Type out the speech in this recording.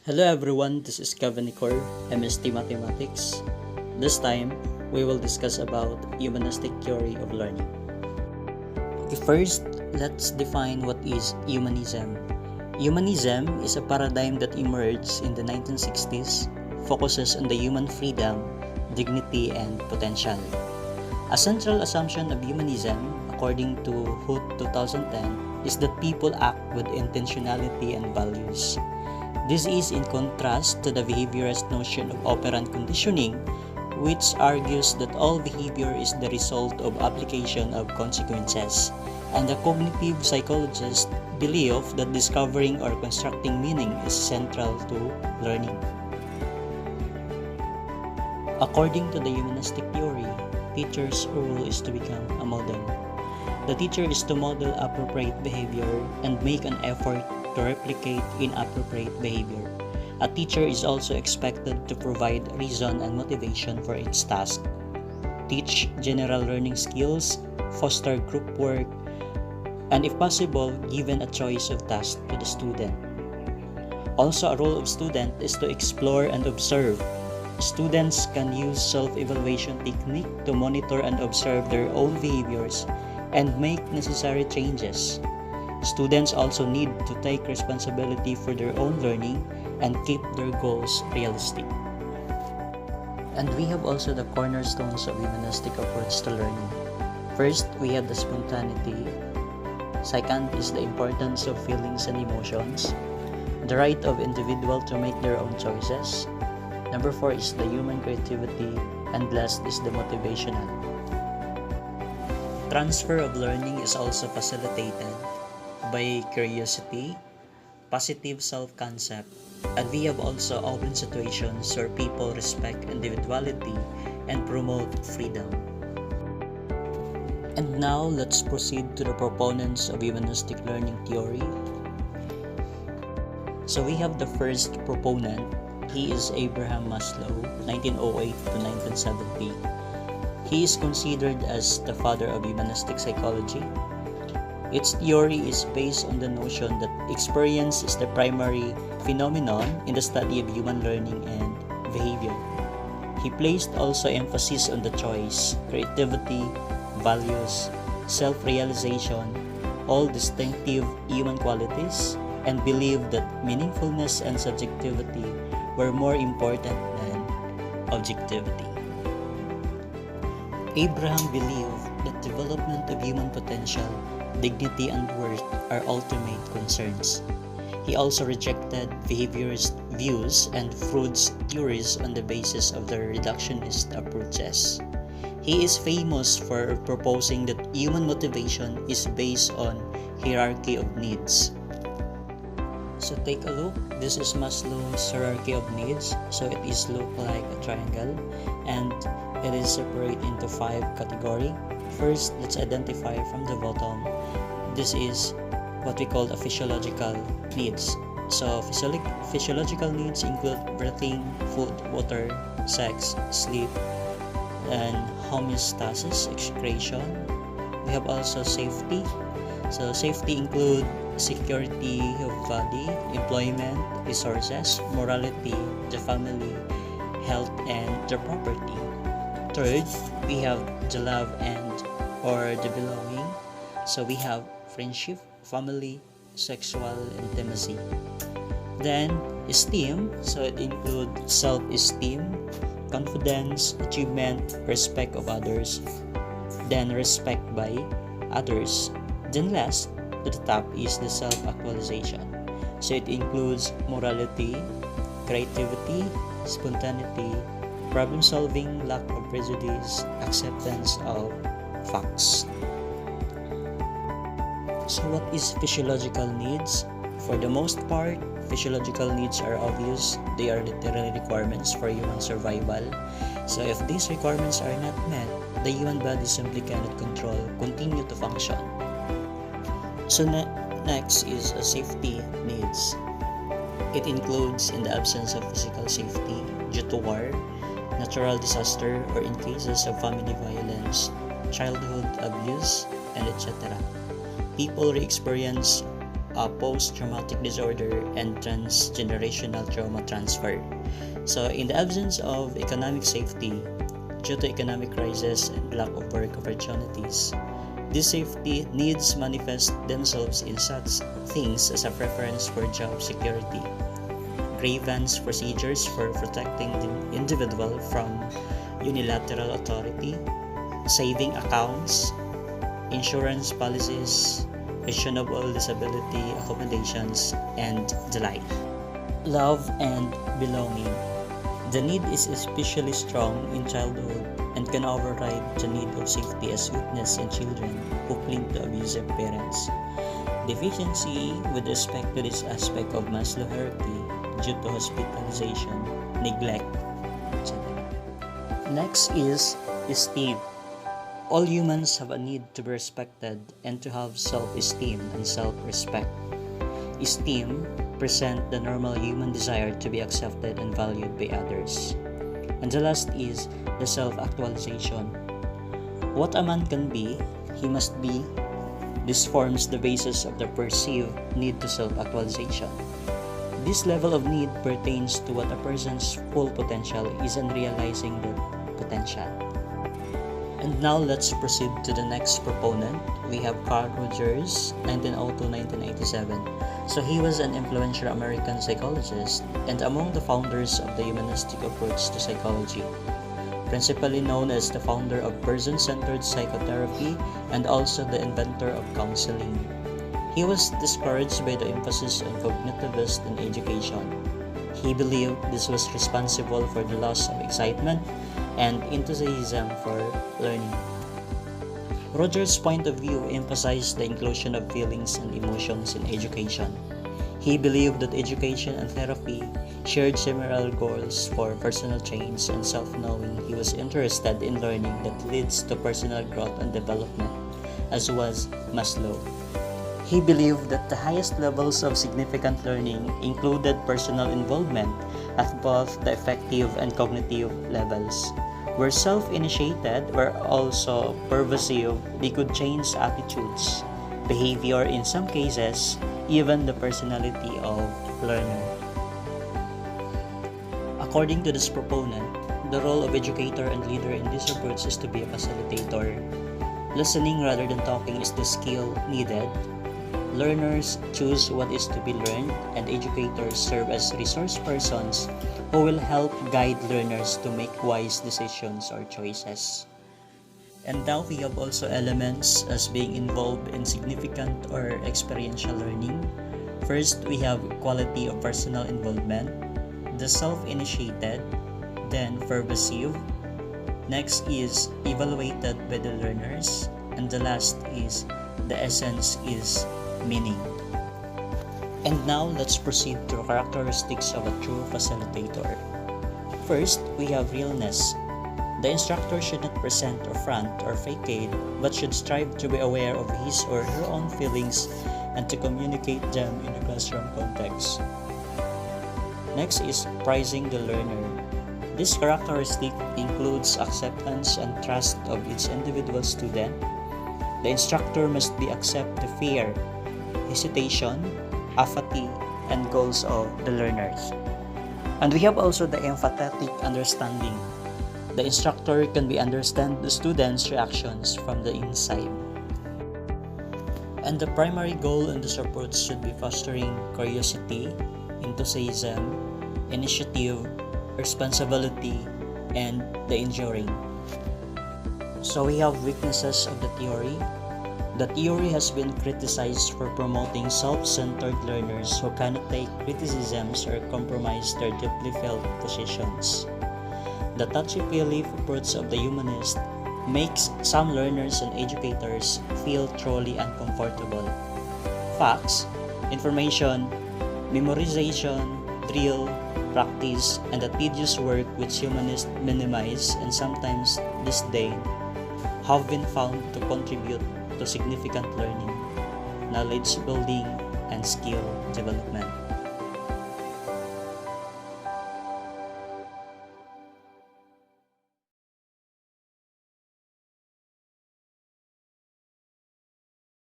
Hello everyone, this is Nicor, MST Mathematics. This time, we will discuss about humanistic theory of learning. Okay, first, let's define what is humanism. Humanism is a paradigm that emerged in the 1960s, focuses on the human freedom, dignity, and potential. A central assumption of humanism, according to Hoot 2010, is that people act with intentionality and values. This is in contrast to the behaviorist notion of operant conditioning, which argues that all behavior is the result of application of consequences, and the cognitive psychologists believe that discovering or constructing meaning is central to learning. According to the humanistic theory, teacher's role is to become a model. The teacher is to model appropriate behavior and make an effort to replicate inappropriate behavior. A teacher is also expected to provide reason and motivation for its task, teach general learning skills, foster group work, and if possible, given a choice of task to the student. Also, a role of student is to explore and observe. Students can use self-evaluation technique to monitor and observe their own behaviors and make necessary changes. Students also need to take responsibility for their own learning and keep their goals realistic. And we have also the cornerstones of humanistic approach to learning. First, we have the spontaneity. Second is the importance of feelings and emotions. The right of individual to make their own choices. Number 4 is the human creativity. And last is the motivational. Transfer of learning is also facilitated by curiosity, positive self-concept, and we have also open situations where people respect individuality and promote freedom. And now let's proceed to the proponents of humanistic learning theory. So we have the first proponent. He is Abraham Maslow, 1908 to 1970. He is considered as the father of humanistic psychology. Its theory is based on the notion that experience is the primary phenomenon in the study of human learning and behavior. He placed also emphasis on the choice, creativity, values, self-realization, all distinctive human qualities, and believed that meaningfulness and subjectivity were more important than objectivity. Abraham believed that development of human potential, dignity, and worth are ultimate concerns. He also rejected behaviorist views and Freud's theories on the basis of their reductionist approaches. He is famous for proposing that human motivation is based on hierarchy of needs. So take a look. This is Maslow's hierarchy of needs. So it is look like a triangle, and it is separated into 5 categories. First, let's identify from the bottom. This is what we call the physiological needs. So physiological needs include breathing, food, water, sex, sleep, and homeostasis, excretion. We have also safety. So safety include security of body, employment, resources, morality, the family, health, and the property. Third, we have the love and or the belonging. So we have friendship, family, sexual intimacy. Then esteem, so it includes self-esteem, confidence, achievement, respect of others, then respect by others. Then last, to the top is the self-actualization. So it includes morality, creativity, spontaneity, problem-solving, lack of prejudice, acceptance of facts. So what is physiological needs? For the most part, physiological needs are obvious. They are literally requirements for human survival. So if these requirements are not met, the human body simply cannot continue to function. So next is safety needs. It includes in the absence of physical safety due to war, natural disaster, or in cases of family violence, childhood abuse, and etc. People experience post-traumatic disorder, and transgenerational trauma transfer. So, in the absence of economic safety, due to economic crisis and lack of work opportunities, these safety needs manifest themselves in such things as a preference for job security, grievance procedures for protecting the individual from unilateral authority, saving accounts, insurance policies, questionable disability accommodations, and the like. Love and belonging. The need is especially strong in childhood and can override the need of safety as witnessed in children who cling to abusive parents. Deficiency with respect to this aspect of Maslow hierarchy due to hospitalization, neglect, etc. Next is esteem. All humans have a need to be respected and to have self-esteem and self-respect. Esteem present the normal human desire to be accepted and valued by others. And the last is the self-actualization. What a man can be, he must be. This forms the basis of the perceived need to self-actualization. This level of need pertains to what a person's full potential is in realizing the potential. And now let's proceed to the next proponent. We have Carl Rogers, 1902-1987. So he was an influential American psychologist and among the founders of the humanistic approach to psychology, principally known as the founder of person-centered psychotherapy and also the inventor of counseling. He was discouraged by the emphasis on cognitivist in education. He believed this was responsible for the loss of excitement and enthusiasm for learning. Rogers' point of view emphasized the inclusion of feelings and emotions in education. He believed that education and therapy shared similar goals for personal change and self-knowing. He was interested in learning that leads to personal growth and development, as was Maslow. He believed that the highest levels of significant learning included personal involvement at both the affective and cognitive levels. Were self-initiated, were also pervasive, they could change attitudes, behavior, in some cases, even the personality of learner. According to this proponent, the role of educator and leader in this approach is to be a facilitator. Listening rather than talking is the skill needed. Learners choose what is to be learned, and educators serve as resource persons who will help guide learners to make wise decisions or choices. And now we have also elements as being involved in significant or experiential learning. First, we have quality of personal involvement, the self-initiated, then pervasive. Next is evaluated by the learners, and the last is the essence is meaning. And now let's proceed to the characteristics of a true facilitator. First, we have realness. The instructor should not present or front or facade, but should strive to be aware of his or her own feelings and to communicate them in a classroom context. Next is prizing the learner. This characteristic includes acceptance and trust of each individual student. The instructor must accept the fear, hesitation, apathy, and goals of the learners. And we have also the empathetic understanding. The instructor can understand the students' reactions from the inside. And the primary goal in this approach should be fostering curiosity, enthusiasm, initiative, responsibility, and the enduring. So we have weaknesses of the theory. The theory has been criticized for promoting self-centered learners who cannot take criticisms or compromise their deeply felt positions. The touchy-feely approach of the humanist makes some learners and educators feel truly uncomfortable. Facts, information, memorization, drill, practice, and the tedious work which humanists minimize and sometimes disdain have been found to contribute to significant learning, knowledge building, and skill development.